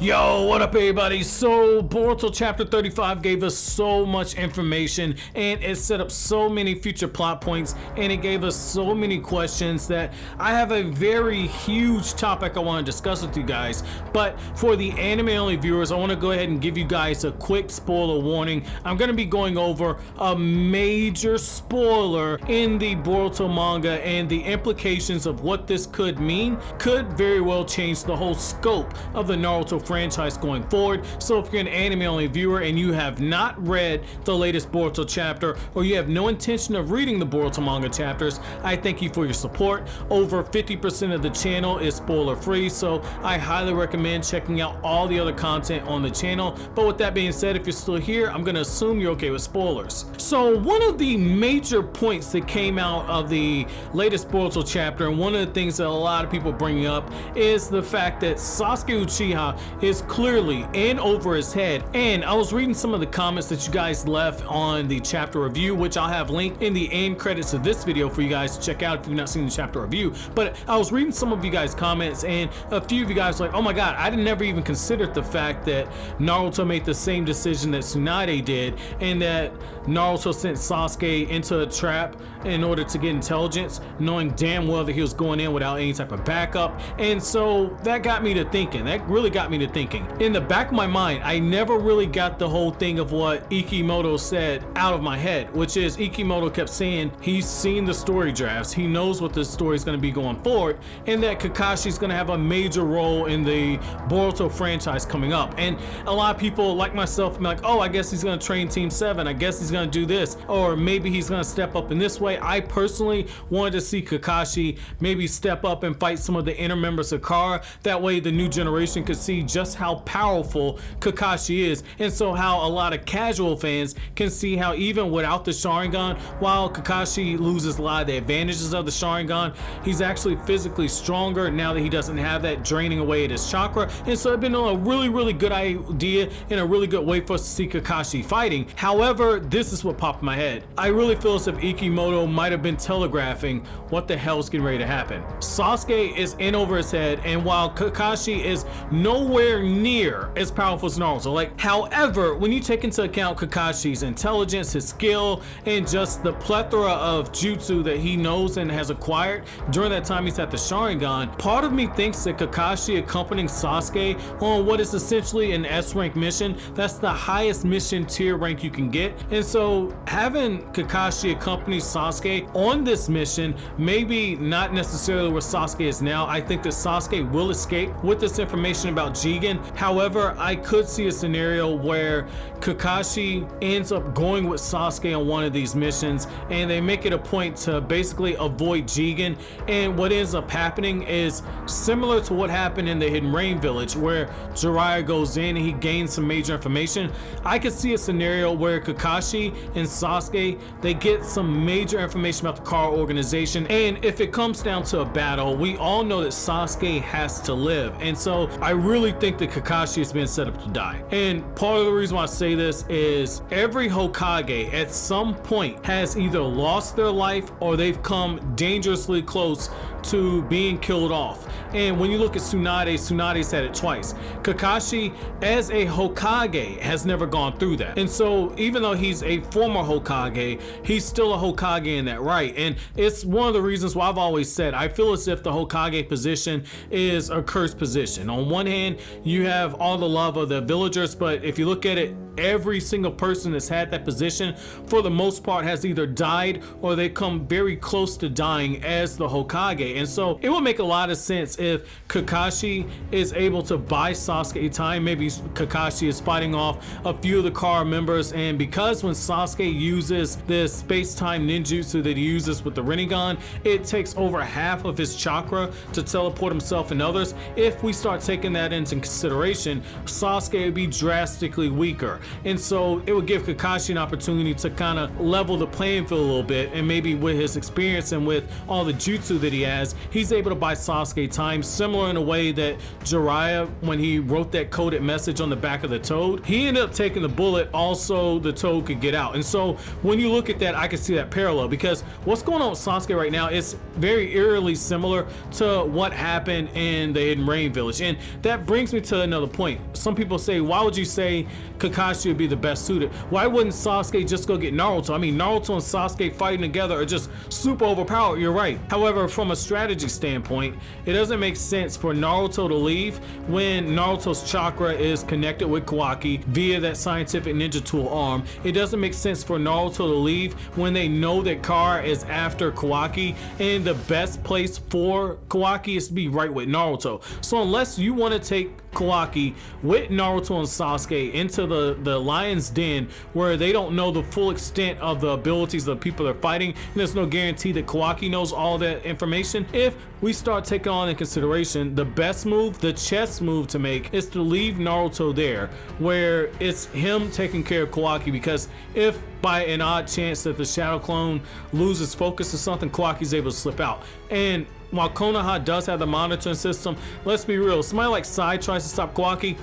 Yo, what up everybody? So Boruto chapter 35 gave us so much information and it set up so many future plot points and it gave us so many questions that I have a very huge topic I want to discuss with you guys. But for the anime only viewers, I want to go ahead and give you guys a quick spoiler warning. I'm going to be going over a major spoiler in the Boruto manga, and the implications of what this could mean could very well change the whole scope of the Naruto franchise going forward. So if you're an anime only viewer and you have not read the latest Boruto chapter, or you have no intention of reading the Boruto manga chapters, I thank you for your support. Over 50% of the channel is spoiler free, so I highly recommend checking out all the other content on the channel. But with that being said, if you're still here, I'm gonna assume you're okay with spoilers. So one of the major points that came out of the latest Boruto chapter, and one of the things that a lot of people bring up, is the fact that Sasuke Uchiha is clearly in over his head. And I was reading some of the comments that you guys left on the chapter review, which I'll have linked in the end credits of this video for you guys to check out if you've not seen the chapter review. But I was reading some of you guys' comments, and a few of you guys were like, oh my god, I never even considered the fact that Naruto made the same decision that Tsunade did, and that Naruto sent Sasuke into a trap in order to get intelligence, knowing damn well that he was going in without any type of backup. And so that got me to thinking. That really got me to thinking. In the back of my mind, I never really got the whole thing of what Ikimoto said out of my head, which is Ikimoto kept saying he's seen the story drafts, he knows what the story is going to be going forward, and that Kakashi is going to have a major role in the Boruto franchise coming up. And a lot of people like myself, I'm like, oh, I guess he's going to train Team 7, I guess he's going to do this, or maybe he's going to step up in this way. I personally wanted to see Kakashi maybe step up and fight some of the inner members of Kara. That way the new generation could see just how powerful Kakashi is, and so how a lot of casual fans can see how even without the Sharingan, while Kakashi loses a lot of the advantages of the Sharingan, he's actually physically stronger now that he doesn't have that draining away at his chakra. And so it's been a really good idea and a really good way for us to see Kakashi fighting. However, this is what popped in my head. I really feel as if Ikimoto might have been telegraphing what the hell's getting ready to happen. Sasuke is in over his head, and while Kakashi is nowhere near as powerful as Naruto, however, when you take into account Kakashi's intelligence, his skill, and just the plethora of jutsu that he knows and has acquired during that time he's at the Sharingan, part of me thinks that Kakashi accompanying Sasuke on what is essentially an S-rank mission, that's the highest mission tier rank you can get. And so having Kakashi accompany Sasuke on this mission, maybe not necessarily where Sasuke is now. I think that Sasuke will escape with this information about Jigen. However, I could see a scenario where Kakashi ends up going with Sasuke on one of these missions, and they make it a point to basically avoid Jigen. And what ends up happening is similar to what happened in the Hidden Rain village, where Jiraiya goes in and he gains some major information. I could see a scenario where Kakashi and Sasuke, they get some major information about the Kara organization, and if it comes down to a battle, we all know that Sasuke has to live. And so I really think that Kakashi has been set up to die. And part of the reason why I say this is every Hokage at some point has either lost their life or they've come dangerously close to being killed off. And when you look at Tsunade, Tsunade's had it twice. Kakashi as a Hokage has never gone through that. And so even though he's a former Hokage, he's still a Hokage in that right. And it's one of the reasons why I've always said I feel as if the Hokage position is a cursed position. On one hand, you have all the love of the villagers, but if you look at it, every single person that's had that position for the most part has either died or they come very close to dying as the Hokage. And so it would make a lot of sense if Kakashi is able to buy Sasuke time. Maybe Kakashi is fighting off a few of the Kara members, and because when Sasuke uses this space-time ninjutsu that he uses with the Rinnegan, it takes over half of his chakra to teleport himself and others. If we start taking that into consideration, Sasuke would be drastically weaker. And so it would give Kakashi an opportunity to kind of level the playing field a little bit, and maybe with his experience and with all the jutsu that he has, he's able to buy Sasuke time, similar in a way that Jiraiya, when he wrote that coded message on the back of the toad, he ended up taking the bullet, also the toad could get out. And so when you look at that, I can see that parallel, because what's going on with Sasuke right now is very eerily similar to what happened in the Hidden Rain Village. And that brings me to another point. Some people say, why would you say Kakashi would be the best suited? Why wouldn't Sasuke just go get Naruto? I mean, Naruto and Sasuke fighting together are just super overpowered. You're right. However, from a strategy standpoint, it doesn't make sense for Naruto to leave when Naruto's chakra is connected with Kawaki via that scientific ninja tool arm. It doesn't make sense for Naruto to leave when they know that Kara is after Kawaki, and the best place for Kawaki is to be right with Naruto. So unless you want to take Kawaki with Naruto and Sasuke into the lion's den, where they don't know the full extent of the abilities of the people they're fighting, and there's no guarantee that Kawaki knows all that information, if we start taking on in consideration, the best move, the chess move to make, is to leave Naruto there, where it's him taking care of Kawaki, because if by an odd chance that the Shadow Clone loses focus or something, Kawaki's able to slip out. And while Konoha does have the monitoring system, let's be real, somebody like Sai tries to stop Kawaki,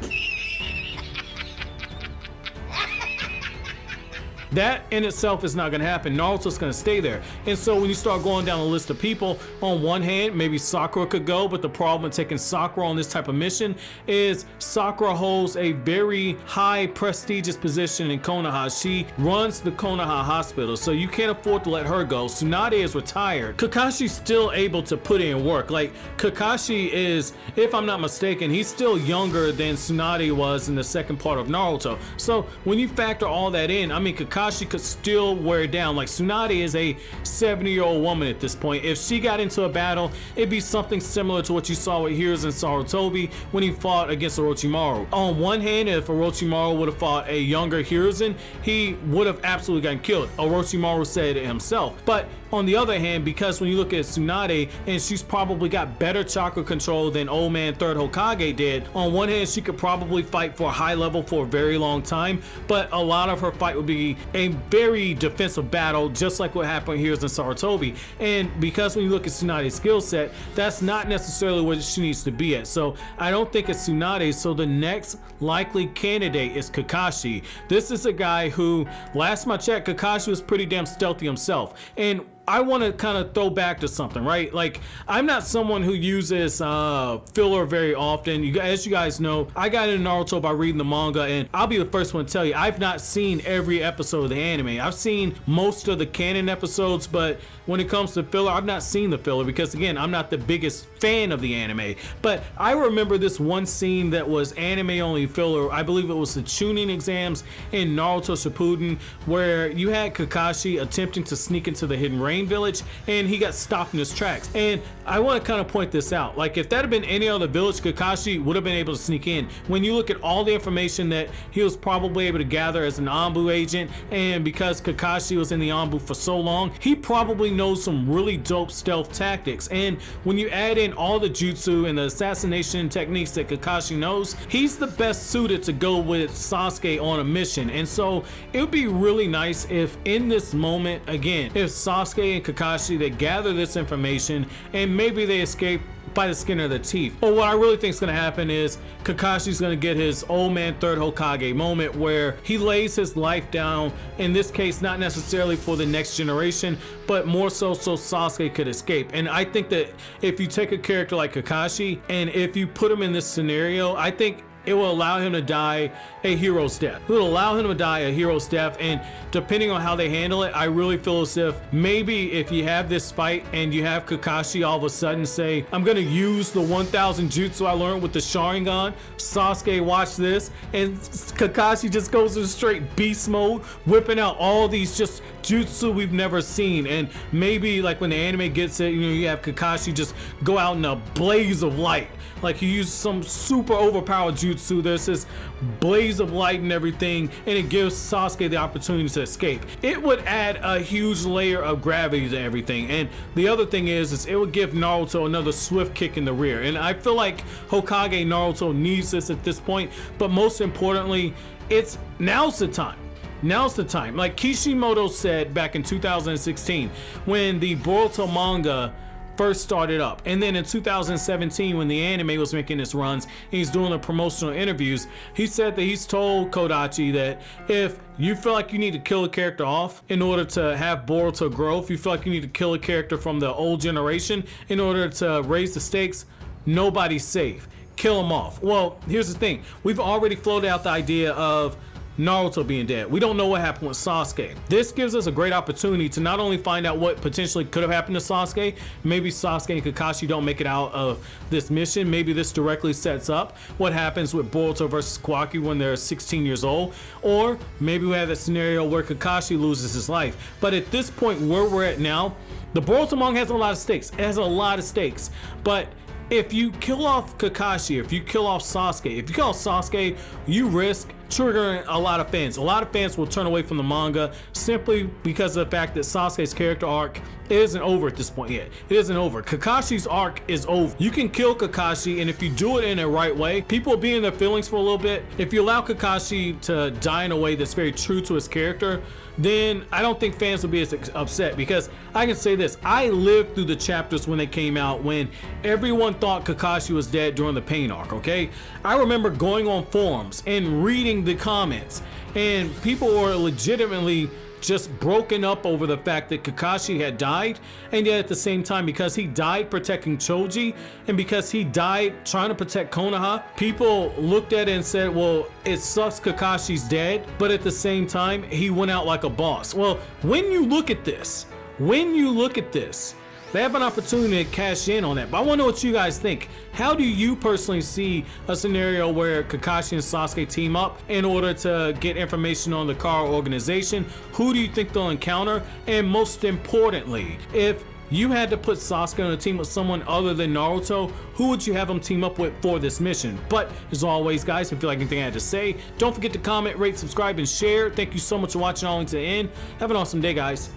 that in itself is not going to happen. Naruto's going to stay there. And so when you start going down a list of people, on one hand, maybe Sakura could go, but the problem with taking Sakura on this type of mission is Sakura holds a very high prestigious position in Konoha. She runs the Konoha hospital, so you can't afford to let her go. Tsunade is retired. Kakashi's still able to put in work. Like, Kakashi is, if I'm not mistaken, he's still younger than Tsunade was in the second part of Naruto. So when you factor all that in, I mean, Kakashi could still wear down. Like, Tsunade is a 70-year-old woman at this point. If she got into a battle, it'd be something similar to what you saw with Hiruzen Sarutobi when he fought against Orochimaru. On one hand, if Orochimaru would have fought a younger Hiruzen, he would have absolutely gotten killed. Orochimaru said it himself. But on the other hand, because when you look at Tsunade, and she's probably got better chakra control than old man third Hokage did, on one hand she could probably fight for a high level for a very long time, but a lot of her fight would be a very defensive battle, just like what happened here in Sarutobi. And because when you look at Tsunade's skill set, that's not necessarily where she needs to be at. So I don't think it's Tsunade. So the next likely candidate is Kakashi. This is a guy who, last time I checked, Kakashi was pretty damn stealthy himself. And I want to kind of throw back to something, right? Like, I'm not someone who uses filler very often. As you guys know, I got into Naruto by reading the manga, and I'll be the first one to tell you, I've not seen every episode of the anime. I've seen most of the canon episodes, but when it comes to filler, I've not seen the filler because, again, I'm not the biggest fan of the anime. But I remember this one scene that was anime-only filler. I believe it was the Chunin exams in Naruto Shippuden, where you had Kakashi attempting to sneak into the Hidden Rain Village, and he got stopped in his tracks. And I want to kind of point this out. Like, if that had been any other village, Kakashi would have been able to sneak in. When you look at all the information that he was probably able to gather as an Anbu agent, and because Kakashi was in the Anbu for so long, he probably knows some really dope stealth tactics. And when you add in all the jutsu and the assassination techniques that Kakashi knows, he's the best suited to go with Sasuke on a mission. And so it would be really nice if in this moment, again, if Sasuke and Kakashi, they gather this information and maybe they escape by the skin of their teeth. But what I really think is going to happen is Kakashi's going to get his old man third Hokage moment, where he lays his life down, in this case not necessarily for the next generation, but more so Sasuke could escape. And I think that if you take a character like Kakashi and if you put him in this scenario, I think it will allow him to die a hero's death. It will allow him to die a hero's death, and depending on how they handle it, I really feel as if maybe if you have this fight and you have Kakashi all of a sudden say, I'm gonna use the 1000 jutsu I learned with the Sharingan, Sasuke watch this, and Kakashi just goes in straight beast mode, whipping out all these just jutsu we've never seen. And maybe like when the anime gets it, you know, you have Kakashi just go out in a blaze of light. Like, he used some super overpowered jutsu, there's this blaze of light and everything, and it gives Sasuke the opportunity to escape. It would add a huge layer of gravity to everything. And the other thing is it would give Naruto another swift kick in the rear. And I feel like Hokage Naruto needs this at this point, but most importantly, now's the time. Now's the time. Like Kishimoto said back in 2016 when the Boruto manga first started up, and then in 2017 when the anime was making its runs and he's doing the promotional interviews, he said that he's told Kodachi that if you feel like you need to kill a character off in order to have Boruto grow, if you feel like you need to kill a character from the old generation in order to raise the stakes, nobody's safe. Kill them off. Well, here's the thing. We've already floated out the idea of Naruto being dead. We don't know what happened with Sasuke. This gives us a great opportunity to not only find out what potentially could have happened to Sasuke, maybe Sasuke and Kakashi don't make it out of this mission, maybe this directly sets up what happens with Boruto versus Kawaki when they're 16 years old, or maybe we have a scenario where Kakashi loses his life. But at this point where we're at now, the Boruto manga has a lot of stakes. It has a lot of stakes, but if you kill off Kakashi, if you kill off Sasuke, if you kill off Sasuke, you risk triggering a lot of fans. A lot of fans will turn away from the manga simply because of the fact that Sasuke's character arc isn't over at this point yet. It isn't over. Kakashi's arc is over. You can kill Kakashi, and if you do it in the right way, people will be in their feelings for a little bit. If you allow Kakashi to die in a way that's very true to his character, then I don't think fans will be as upset, because I can say this, I lived through the chapters when they came out when everyone thought Kakashi was dead during the Pain arc, okay? I remember going on forums and reading the comments, and people were legitimately just broken up over the fact that Kakashi had died, and yet at the same time, because he died protecting Choji and because he died trying to protect Konoha, people looked at it and said, well, it sucks Kakashi's dead, but at the same time he went out like a boss. Well, when you look at this, they have an opportunity to cash in on that. But I want to know what you guys think. How do you personally see a scenario where Kakashi and Sasuke team up in order to get information on the Kara organization? Who do you think they'll encounter? And most importantly, if you had to put Sasuke on a team with someone other than Naruto, who would you have him team up with for this mission? But as always, guys, if you like anything I had to say, don't forget to comment, rate, subscribe, and share. Thank you so much for watching all the way to the end. Have an awesome day, guys.